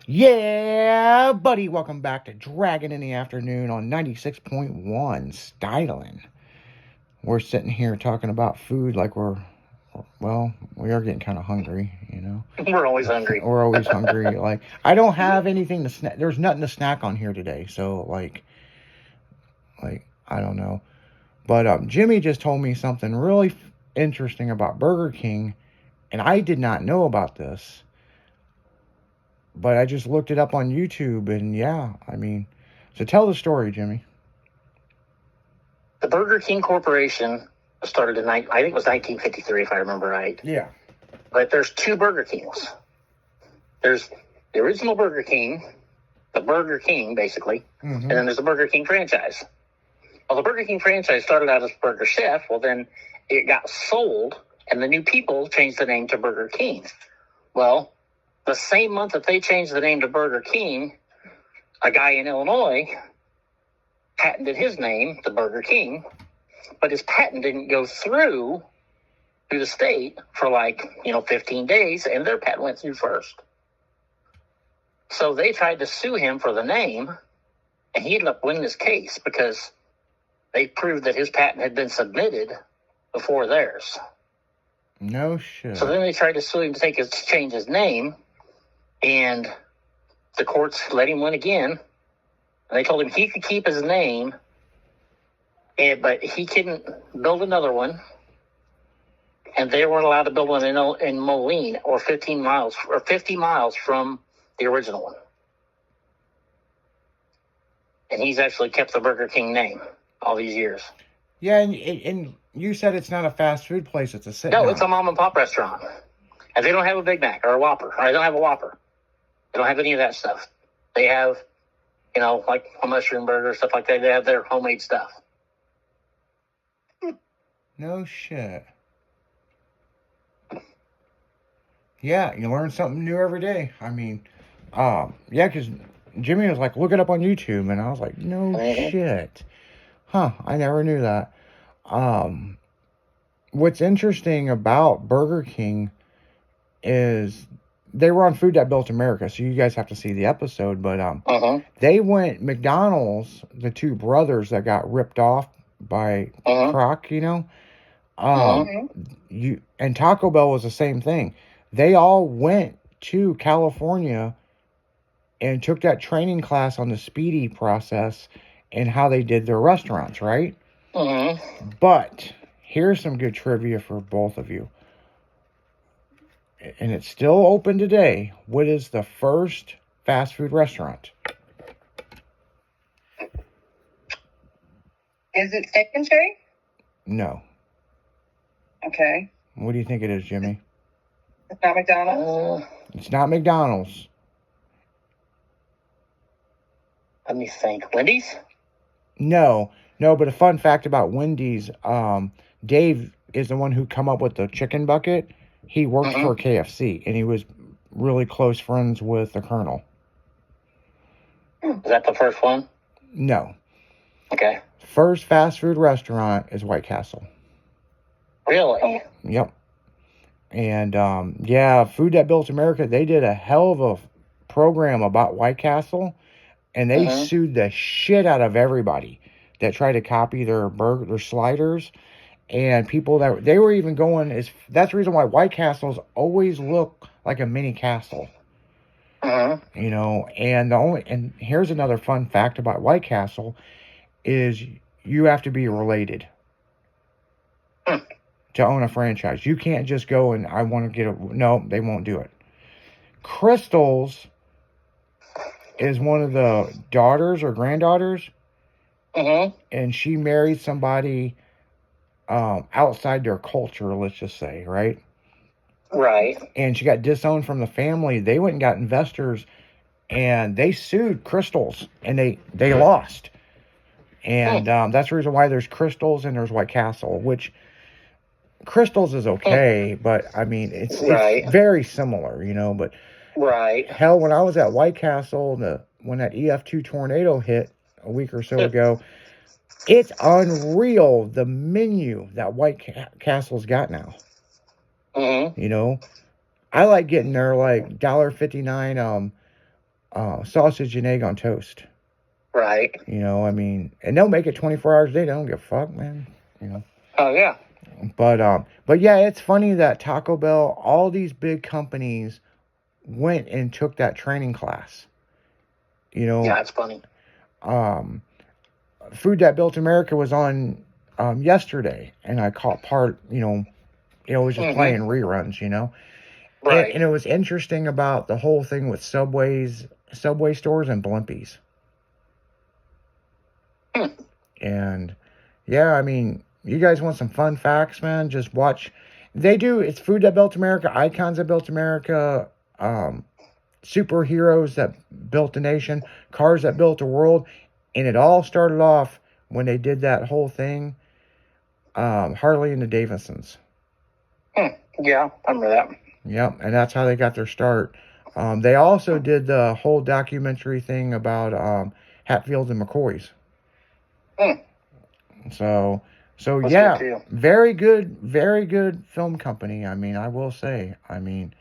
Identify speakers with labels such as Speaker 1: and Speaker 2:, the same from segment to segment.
Speaker 1: Yeah, buddy, welcome back to Dragon in the Afternoon on 96.1 Styling. We're sitting here talking about food like we are getting kind of hungry, you know.
Speaker 2: We're always hungry.
Speaker 1: We're always hungry. Like, I don't have anything to snack. There's nothing to snack on here today, so I don't know. But Jimmy just told me something really interesting about Burger King, and I did not know about this. But I just looked it up on YouTube, and so tell the story, Jimmy.
Speaker 2: The Burger King Corporation started in, I think it was 1953, if I remember right.
Speaker 1: Yeah.
Speaker 2: But there's two Burger Kings. There's the original Burger King, the Burger King, basically, and then there's the Burger King franchise. Well, the Burger King franchise started out as Burger Chef. Well, then it got sold, and the new people changed the name to Burger King. Well, the same month that they changed the name to Burger King, a guy in Illinois patented his name, the Burger King, but his patent didn't go through the state for 15 days, and their patent went through first. So they tried to sue him for the name, and he ended up winning his case because they proved that his patent had been submitted before theirs.
Speaker 1: No shit.
Speaker 2: So then they tried to sue him to change his name, and the courts let him win again. And they told him he could keep his name, but he couldn't build another one. And they weren't allowed to build one in Moline, or 50 miles from the original one. And he's actually kept the Burger King name all these years.
Speaker 1: Yeah, and you said it's not a fast food place; it's a sit-down.
Speaker 2: No, it's a mom and pop restaurant, and they don't have a Big Mac or a Whopper. Or they don't have a Whopper. They don't have any of that stuff. They have, like a mushroom burger, stuff like that. They have their homemade stuff.
Speaker 1: No shit. Yeah, you learn something new every day. Because Jimmy was like, look it up on YouTube, and I was like, no shit. Huh, I never knew that. What's interesting about Burger King is they were on Food That Built America, so you guys have to see the episode, but they went McDonald's, the two brothers that got ripped off by Kroc, and Taco Bell was the same thing. They all went to California and took that training class on the Speedy process and how they did their restaurants, right? But here's some good trivia for both of you. And it's still open today. What is the first fast food restaurant?
Speaker 3: Is it Steak and Shake?
Speaker 1: No.
Speaker 3: Okay.
Speaker 1: What do you think it is, Jimmy?
Speaker 3: It's not McDonald's?
Speaker 1: It's not McDonald's.
Speaker 2: Let me think. Wendy's?
Speaker 1: No, but a fun fact about Wendy's, Dave is the one who come up with the chicken bucket. He worked for KFC, and he was really close friends with the Colonel.
Speaker 2: Is that the first one?
Speaker 1: No.
Speaker 2: Okay.
Speaker 1: First fast food restaurant is White Castle.
Speaker 2: Really?
Speaker 1: Yep. And, Food That Built America, they did a hell of a program about White Castle, and they sued the shit out of everybody that tried to copy their sliders. And people that they were even that's the reason why White Castles always look like a mini castle. And here's another fun fact about White Castle is you have to be related to own a franchise. You can't just go and I want to no, they won't do it. Crystal's is one of the daughters or granddaughters. And she married somebody outside their culture, let's just say, right?
Speaker 2: Right.
Speaker 1: And she got disowned from the family. They went and got investors, and they sued Crystal's, and they lost. And that's the reason why there's Crystal's and there's White Castle, which Crystal's is okay, but it's very similar, but
Speaker 2: right.
Speaker 1: Hell, when I was at White Castle, when that EF2 tornado hit a week or so ago, it's unreal the menu that White Castle's got now. I like getting their $1.59 sausage and egg on toast.
Speaker 2: Right.
Speaker 1: You know, I mean, and they'll make it 24 hours a day. They don't give a fuck, man. You know.
Speaker 2: Oh yeah.
Speaker 1: But yeah, it's funny that Taco Bell, all these big companies went and took that training class. You know.
Speaker 2: Yeah, it's funny.
Speaker 1: Food That Built America was on yesterday, and I caught part. You know, it was just playing reruns. You know.
Speaker 2: Right.
Speaker 1: And it was interesting about the whole thing with Subway stores and Blimpies. And yeah, I mean, you guys want some fun facts, man? Just watch. It's Food That Built America, Icons That Built America, Superheroes That Built a Nation, Cars That Built a World. And it all started off when they did that whole thing, Harley and the Davidsons.
Speaker 2: Yeah, I remember that.
Speaker 1: Yep, and that's how they got their start. They also did the whole documentary thing about Hatfields and McCoys. So
Speaker 2: That's
Speaker 1: yeah,
Speaker 2: good too.
Speaker 1: very good film company. I mean, I will say, I mean,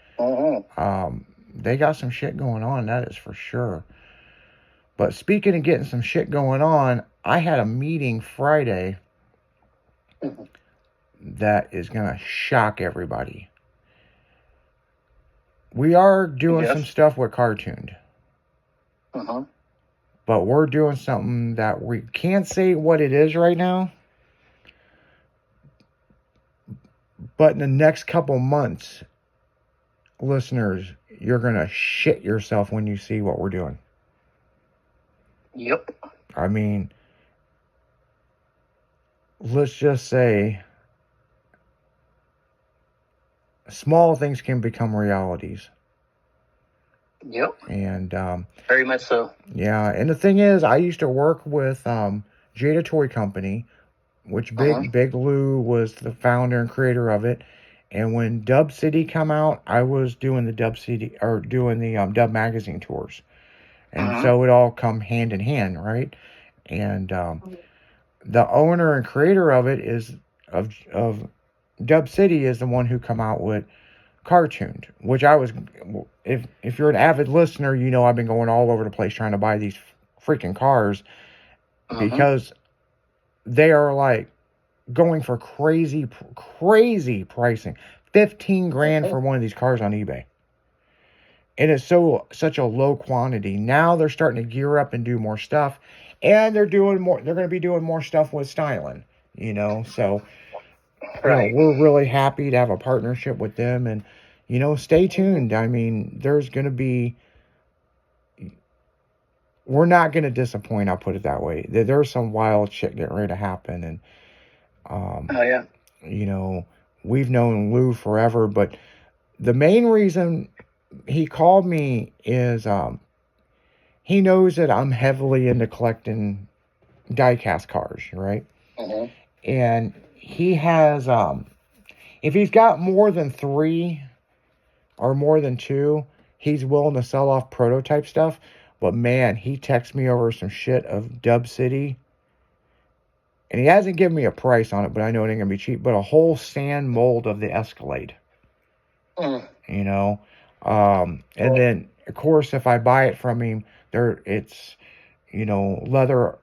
Speaker 1: they got some shit going on, that is for sure. But speaking of getting some shit going on, I had a meeting Friday that is gonna shock everybody. We are doing some stuff with Cartooned. But we're doing something that we can't say what it is right now. But in the next couple months, listeners, you're going to shit yourself when you see what we're doing.
Speaker 2: Yep.
Speaker 1: I mean, let's just say small things can become realities.
Speaker 2: Yep.
Speaker 1: And
Speaker 2: very much so.
Speaker 1: Yeah, and the thing is, I used to work with Jada Toy Company, which Big Lou was the founder and creator of it. And when Dub City come out, I was doing the Dub magazine tours, and so it all come hand in hand, right? And the owner and creator of it of Dub City is the one who come out with Cartooned, which I was, if you're an avid listener, you know I've been going all over the place trying to buy these freaking cars because they are like going for crazy pricing. 15 grand for one of these cars on eBay. And it's such a low quantity. Now they're starting to gear up and do more stuff, and they're going to be doing more stuff with styling, you know. So
Speaker 2: right.
Speaker 1: You know, we're really happy to have a partnership with them, and you know, stay tuned. I mean, we're not going to disappoint, I'll put it that way. There's some wild shit getting ready to happen, and you know, we've known Lou forever, but the main reason he called me is he knows that I'm heavily into collecting die-cast cars, right? And he has, if he's got more than 3 or more than 2, he's willing to sell off prototype stuff. But man, he texted me over some shit of Dub City. And he hasn't given me a price on it, but I know it ain't going to be cheap. But a whole sand mold of the Escalade. You know? And then, of course, if I buy it from him, it's, you know, a letter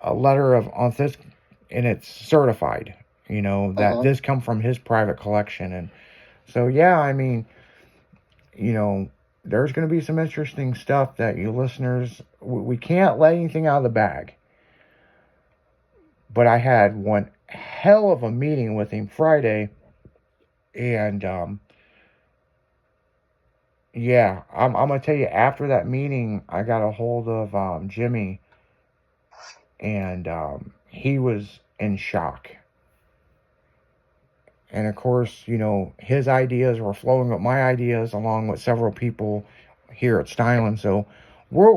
Speaker 1: on this, and it's certified, you know, that this come from his private collection. And so, yeah, I mean, you know, there's going to be some interesting stuff that you listeners, we can't let anything out of the bag. But I had one hell of a meeting with him Friday, and yeah, I'm going to tell you, after that meeting, I got a hold of Jimmy, and he was in shock. And of course, you know, his ideas were flowing with my ideas along with several people here at Styling. So we're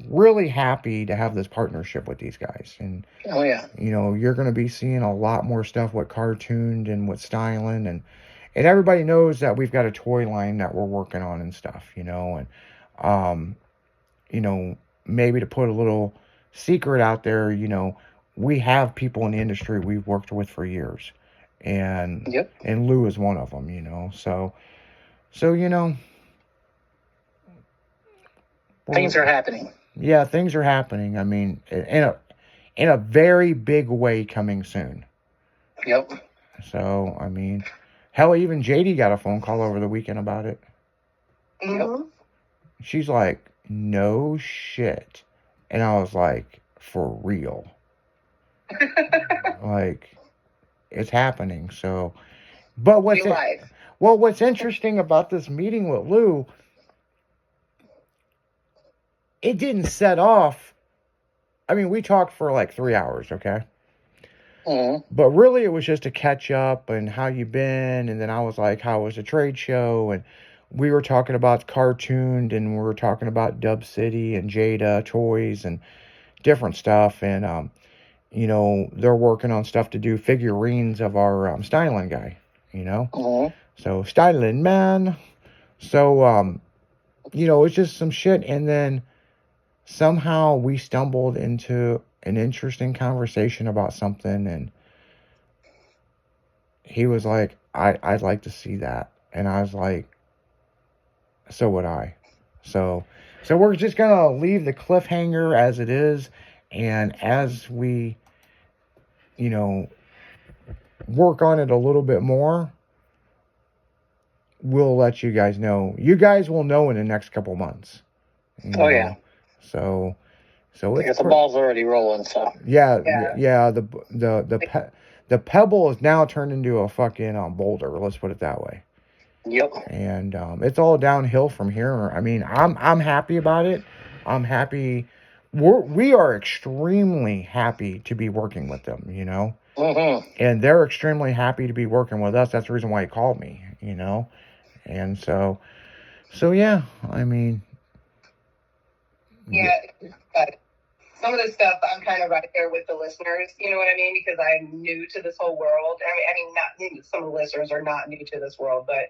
Speaker 1: really happy to have this partnership with these guys. And, you know, you're going to be seeing a lot more stuff with Cartooned and with Styling. And everybody knows that we've got a toy line that we're working on and stuff, you know. And, you know, maybe to put a little secret out there, you know, we have people in the industry we've worked with for years, and Lou is one of them, you know. So So,
Speaker 2: Things are happening.
Speaker 1: Yeah, things are happening. I mean, in a very big way coming soon.
Speaker 2: Yep.
Speaker 1: So, I mean, hell, even JD got a phone call over the weekend about it.
Speaker 3: Mm-hmm.
Speaker 1: She's like, no shit. And I was like, for real. Like, it's happening. So, but what's interesting about this meeting with Lou, it didn't set off. I mean, we talked for like 3 hours, okay?
Speaker 2: Mm-hmm.
Speaker 1: But really, it was just to catch up and how you been. And then I was like, how was the trade show? And we were talking about Cartooned, and we were talking about Dub City and Jada Toys and different stuff. And, they're working on stuff to do figurines of our styling guy,
Speaker 2: Mm-hmm.
Speaker 1: So, styling man. So, it's just some shit. And then somehow we stumbled into an interesting conversation about something, and he was like, I'd like to see that. And I was like, so would I. So we're just going to leave the cliffhanger as it is. And as we, work on it a little bit more, we'll let you guys know. You guys will know in the next couple months.
Speaker 2: Oh, yeah.
Speaker 1: So
Speaker 2: Because the ball's already rolling, so.
Speaker 1: Yeah. The pebble is now turned into a fucking boulder. Let's put it that way.
Speaker 2: Yep.
Speaker 1: And it's all downhill from here. I mean, I'm happy about it. I'm happy. We are extremely happy to be working with them.
Speaker 2: Mm-hmm.
Speaker 1: And they're extremely happy to be working with us. That's the reason why he called me. And so yeah. I mean.
Speaker 3: Yeah, but some of this stuff I'm kind of right there with the listeners. You know what I mean? Because I'm new to this whole world. I mean, not new. Some of the listeners are not new to this world, but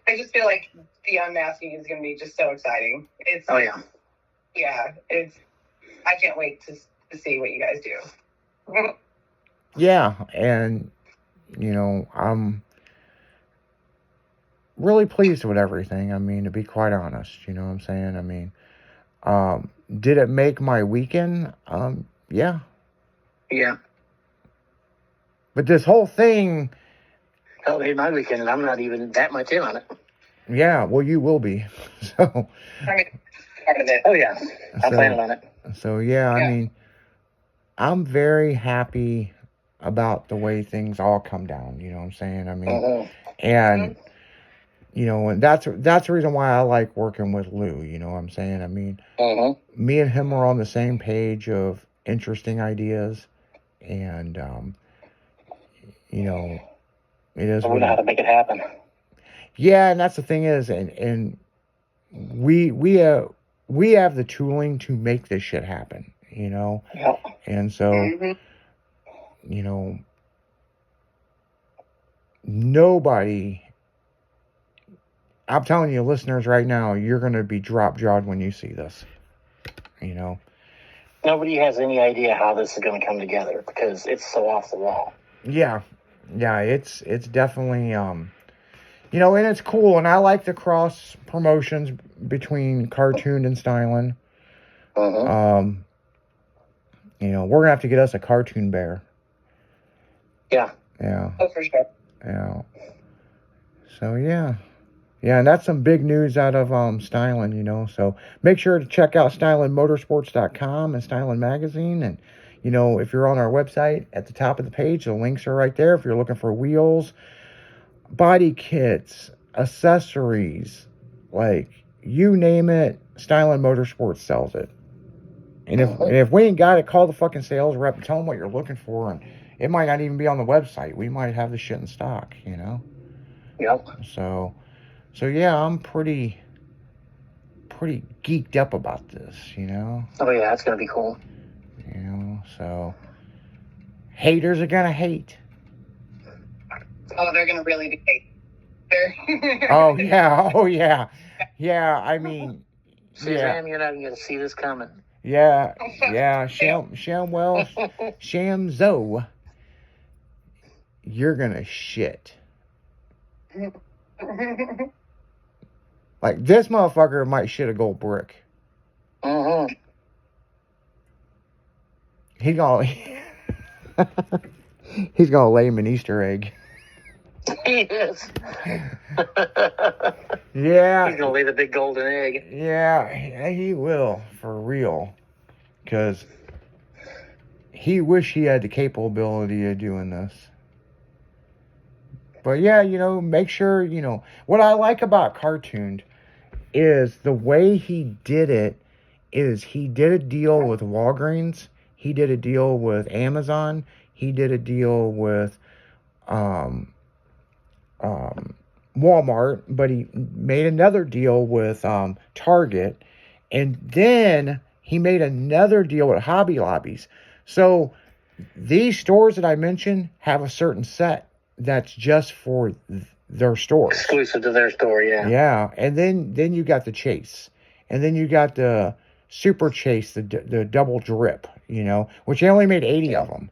Speaker 3: I just feel like the unmasking is going to be just so exciting.
Speaker 2: Oh yeah.
Speaker 3: Yeah, I can't wait to see what you guys do.
Speaker 1: Yeah, and I'm really pleased with everything. I mean, to be quite honest, you know what I'm saying? I mean, did it make my weekend? Yeah.
Speaker 2: Yeah.
Speaker 1: But this whole thing.
Speaker 2: Hell, made my weekend, and I'm not even that much in on it.
Speaker 1: Yeah, well, you will be. So.
Speaker 3: I mean, part of it.
Speaker 2: Oh yeah, I'm planning on it.
Speaker 1: So yeah, I mean, I'm very happy about the way things all come down. You know what I'm saying? I mean, and. And that's the reason why I like working with Lou. You know what I'm saying? I mean, me and him are on the same page of interesting ideas, and it is.
Speaker 2: We know how to make it happen.
Speaker 1: Yeah, and that's the thing is, and we have the tooling to make this shit happen.
Speaker 2: Yep.
Speaker 1: And so, nobody. I'm telling you, listeners, right now, you're going to be drop-jawed when you see this.
Speaker 2: Nobody has any idea how this is going to come together because it's so off the wall.
Speaker 1: Yeah, it's definitely, and it's cool. And I like the cross promotions between Cartoon and Styling. We're going to have to get us a cartoon bear.
Speaker 2: Yeah.
Speaker 1: Yeah.
Speaker 3: Oh, for sure.
Speaker 1: Yeah. So, yeah. Yeah, and that's some big news out of Styling, So make sure to check out stylingmotorsports.com and Styling Magazine. And, if you're on our website, at the top of the page, the links are right there. If you're looking for wheels, body kits, accessories, like, you name it, Styling Motorsports sells it. And if we ain't got it, call the fucking sales rep and tell them what you're looking for. And it might not even be on the website. We might have the shit in stock,
Speaker 2: Yep.
Speaker 1: So yeah, I'm pretty geeked up about this,
Speaker 2: Oh yeah, that's gonna be cool.
Speaker 1: So haters are gonna hate.
Speaker 3: Oh, they're gonna really be hate.
Speaker 1: Oh yeah. Yeah, I mean,
Speaker 2: Suzanne, you're not even gonna see this coming.
Speaker 1: Yeah. Shamzo, you're gonna shit. Like, this motherfucker might shit a gold brick.
Speaker 2: Mm-hmm.
Speaker 1: He gonna he's gonna lay him an Easter egg.
Speaker 2: He is.
Speaker 1: Yeah.
Speaker 2: He's gonna lay the big golden egg.
Speaker 1: Yeah, he will, for real. Because he wish he had the capability of doing this. But yeah, make sure, what I like about Cartooned is the way he did it is he did a deal with Walgreens, he did a deal with Amazon, he did a deal with Walmart, but he made another deal with Target, and then he made another deal with Hobby Lobbies. So these stores that I mentioned have a certain set that's just for their stores.
Speaker 2: Exclusive to their store, yeah.
Speaker 1: Yeah, and then you got the Chase, and then you got the Super Chase, the double drip, which they only made 80 of them,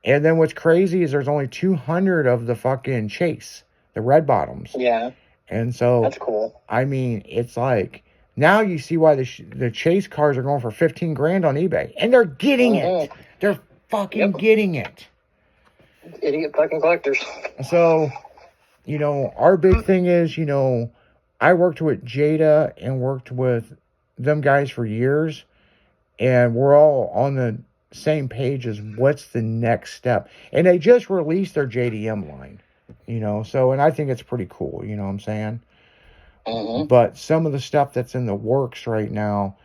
Speaker 1: And then what's crazy is there's only 200 of the fucking Chase, the red bottoms.
Speaker 2: Yeah.
Speaker 1: And so
Speaker 2: that's cool.
Speaker 1: I mean, it's like now you see why the Chase cars are going for $15,000 on eBay, and they're getting it. They're fucking getting it.
Speaker 2: Idiot fucking collectors.
Speaker 1: So, our big thing is, I worked with Jada and worked with them guys for years, and we're all on the same page as what's the next step. And they just released their JDM line, so, and I think it's pretty cool, you know what I'm saying?
Speaker 2: Mm-hmm.
Speaker 1: But some of the stuff that's in the works right now,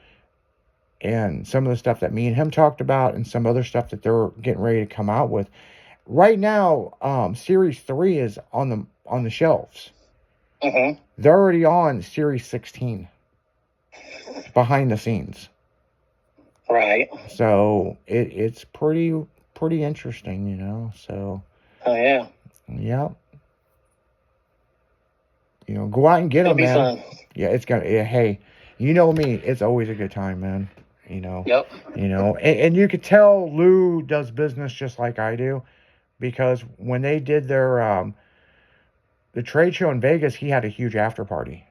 Speaker 1: and some of the stuff that me and him talked about, and some other stuff that they're getting ready to come out with, right now, Series 3 is on the shelves.
Speaker 2: Mm-hmm.
Speaker 1: They're already on Series 16 behind the scenes.
Speaker 2: Right.
Speaker 1: So it's pretty interesting, So.
Speaker 2: Oh yeah.
Speaker 1: Yep. Go out and get them, man.
Speaker 2: Fun.
Speaker 1: Yeah, it's gonna. Yeah, hey, you know me. It's always a good time, man.
Speaker 2: Yep.
Speaker 1: And you could tell Lou does business just like I do, because when they did their the trade show in Vegas, he had a huge after party.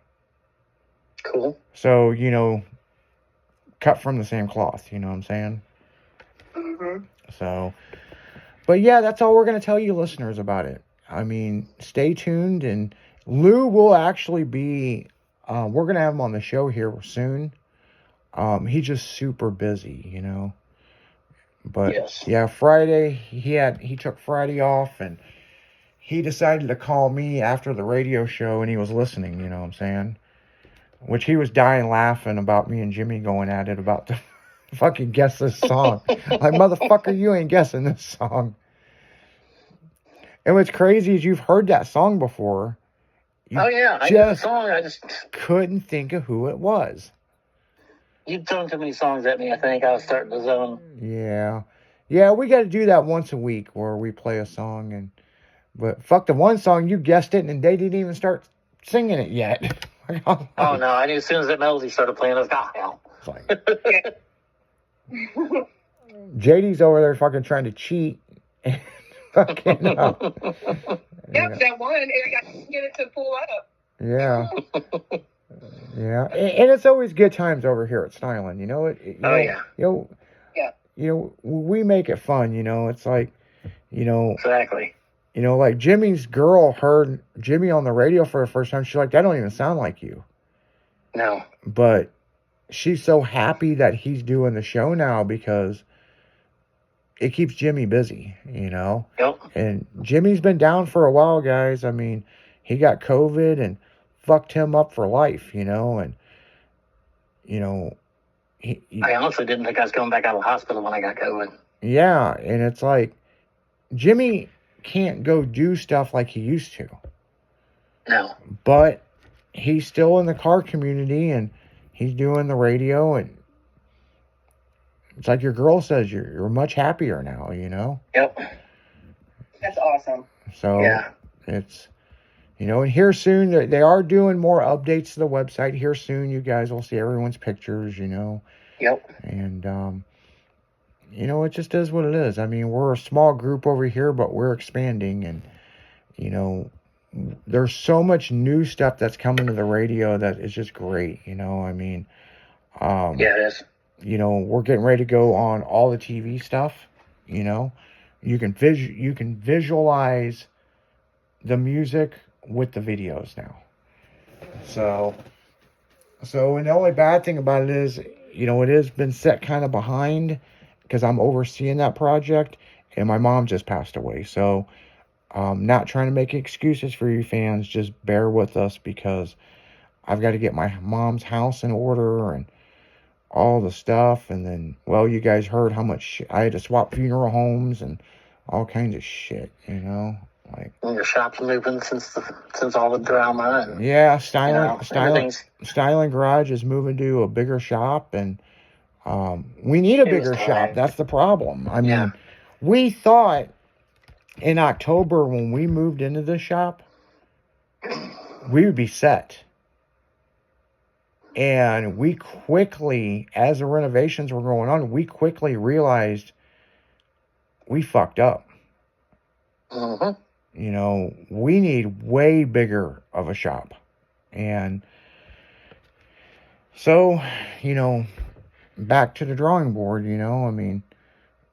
Speaker 2: Cool.
Speaker 1: So cut from the same cloth. You know what I'm saying?
Speaker 3: Mm-hmm.
Speaker 1: So, but yeah, that's all we're gonna tell you listeners about it. I mean, stay tuned, and Lou will actually be. We're gonna have him on the show here soon. He's just super busy, But
Speaker 2: yes.
Speaker 1: Yeah, Friday he took Friday off, and he decided to call me after the radio show, and he was listening. You know what I'm saying? Which he was dying laughing about me and Jimmy going at it about the fucking guess this song. Like, motherfucker, you ain't guessing this song. And what's crazy is you've heard that song before.
Speaker 2: Oh yeah, I know the song. I just
Speaker 1: couldn't think of who it was.
Speaker 2: You've thrown too many songs at me. I think I was starting to zone.
Speaker 1: Yeah. We got to do that once a week where we play a song, but fuck, the one song you guessed it, and they didn't even start singing it yet.
Speaker 2: Oh no! I knew as soon as that melody started playing, I was like, hell.
Speaker 1: JD's over there fucking trying to cheat. Fucking
Speaker 3: Yep, that one. I couldn't get it to pull up.
Speaker 1: Yeah. Yeah. And it's always good times over here at Styling. We make it fun. It's like,
Speaker 2: Exactly.
Speaker 1: Like Jimmy's girl heard Jimmy on the radio for the first time. She's like, that don't even sound like you.
Speaker 2: No.
Speaker 1: But she's so happy that he's doing the show now because it keeps Jimmy busy,
Speaker 2: Yep.
Speaker 1: And Jimmy's been down for a while, guys. I mean, he got COVID and fucked him up for life, and,
Speaker 2: I honestly didn't think I was coming back out of the hospital when I got COVID.
Speaker 1: Yeah, and it's like, Jimmy can't go do stuff like he used to.
Speaker 2: No.
Speaker 1: But he's still in the car community, and he's doing the radio, and it's like your girl says, you're much happier now,
Speaker 2: Yep.
Speaker 3: That's awesome.
Speaker 1: So
Speaker 2: yeah.
Speaker 1: It's, and here soon, they are doing more updates to the website. Here soon, you guys will see everyone's pictures,
Speaker 2: Yep.
Speaker 1: And, it just is what it is. I mean, we're a small group over here, but we're expanding, and, there's so much new stuff that's coming to the radio that is just great. I mean,
Speaker 2: Yeah, it is.
Speaker 1: We're getting ready to go on all the TV stuff. You can visualize the music with the videos now. So and the only bad thing about it is, it has been set kind of behind because I'm overseeing that project, and my mom just passed away. So, not trying to make excuses for you fans, just bear with us because I've got to get my mom's house in order and all the stuff. And then, well, you guys heard how much I had to swap funeral homes and all kinds of shit, like.
Speaker 2: And your shop's moving since all the drama. And,
Speaker 1: yeah, Styling Garage is moving to a bigger shop, and we need a bigger shop. That's the problem. I mean, we thought in October when we moved into the shop, we would be set. And we quickly, as the renovations were going on, we quickly realized we fucked up.
Speaker 2: Mm-hmm.
Speaker 1: We need way bigger of a shop. And so, back to the drawing board, I mean,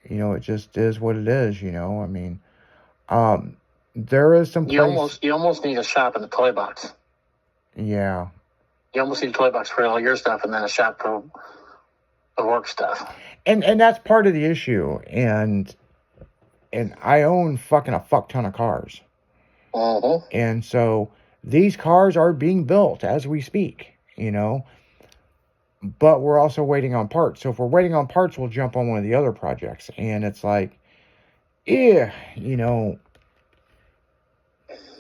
Speaker 1: it just is what it is, I mean, there is some
Speaker 2: you almost need a shop in the toy box.
Speaker 1: Yeah.
Speaker 2: You almost need a toy box for all your stuff and then a shop for the work stuff.
Speaker 1: And that's part of the issue. And I own a fuck ton of cars.
Speaker 2: Mm-hmm.
Speaker 1: And so these cars are being built as we speak, but we're also waiting on parts. So if we're waiting on parts, we'll jump on one of the other projects. And it's like,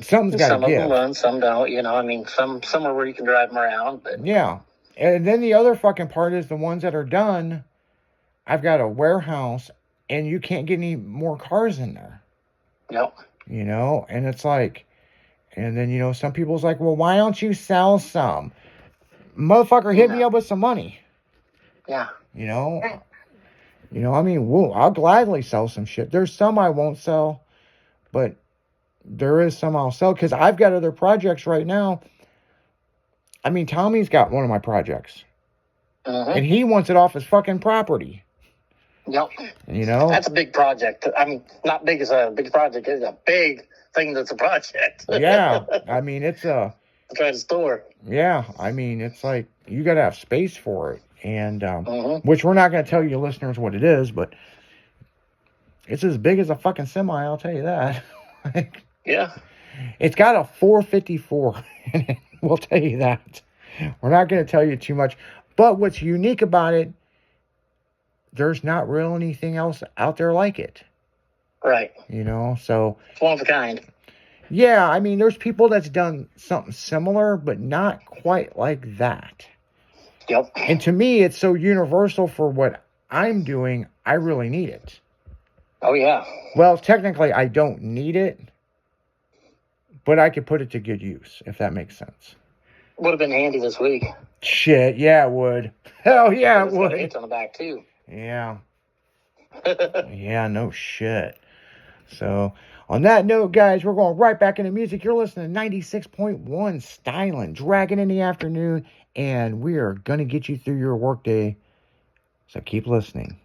Speaker 1: something's got to give.
Speaker 2: Some of them run, some don't. I mean, some are where you can drive them around. But
Speaker 1: yeah. And then the other fucking part is the ones that are done, I've got a warehouse, and you can't get any more cars in there.
Speaker 2: Yep.
Speaker 1: And it's like, and then, some people's like, well, why don't you sell some? Motherfucker, hit me up with some money.
Speaker 2: Yeah.
Speaker 1: I mean, I'll gladly sell some shit. There's some I won't sell, but there is some I'll sell because I've got other projects right now. I mean, Tommy's got one of my projects, and he wants it off his fucking property.
Speaker 2: Yep. That's a big project. I mean, not big as a big project. It's a big thing that's a project.
Speaker 1: Yeah. I mean, it's a...
Speaker 2: try to store.
Speaker 1: Yeah. I mean, it's like, you got to have space for it. And, which we're not going to tell you listeners what it is, but it's as big as a fucking semi, I'll tell you that.
Speaker 2: Yeah.
Speaker 1: It's got a 454 in it. We'll tell you that. We're not going to tell you too much. But what's unique about it, there's not really anything else out there like it.
Speaker 2: Right.
Speaker 1: So...
Speaker 2: It's one of a kind.
Speaker 1: Yeah, I mean, there's people that's done something similar, but not quite like that.
Speaker 2: Yep.
Speaker 1: And to me, it's so universal for what I'm doing, I really need it.
Speaker 2: Oh, yeah.
Speaker 1: Well, technically, I don't need it, but I could put it to good use, if that makes sense.
Speaker 2: Would have been handy this week.
Speaker 1: Shit, yeah, it would. Hell yeah, it would.
Speaker 2: It's on the back, too.
Speaker 1: Yeah. Yeah, no shit. So, on that note, guys, we're going right back into music. You're listening to 96.1 Styling, Dragging in the Afternoon, and we are going to get you through your workday. So keep listening.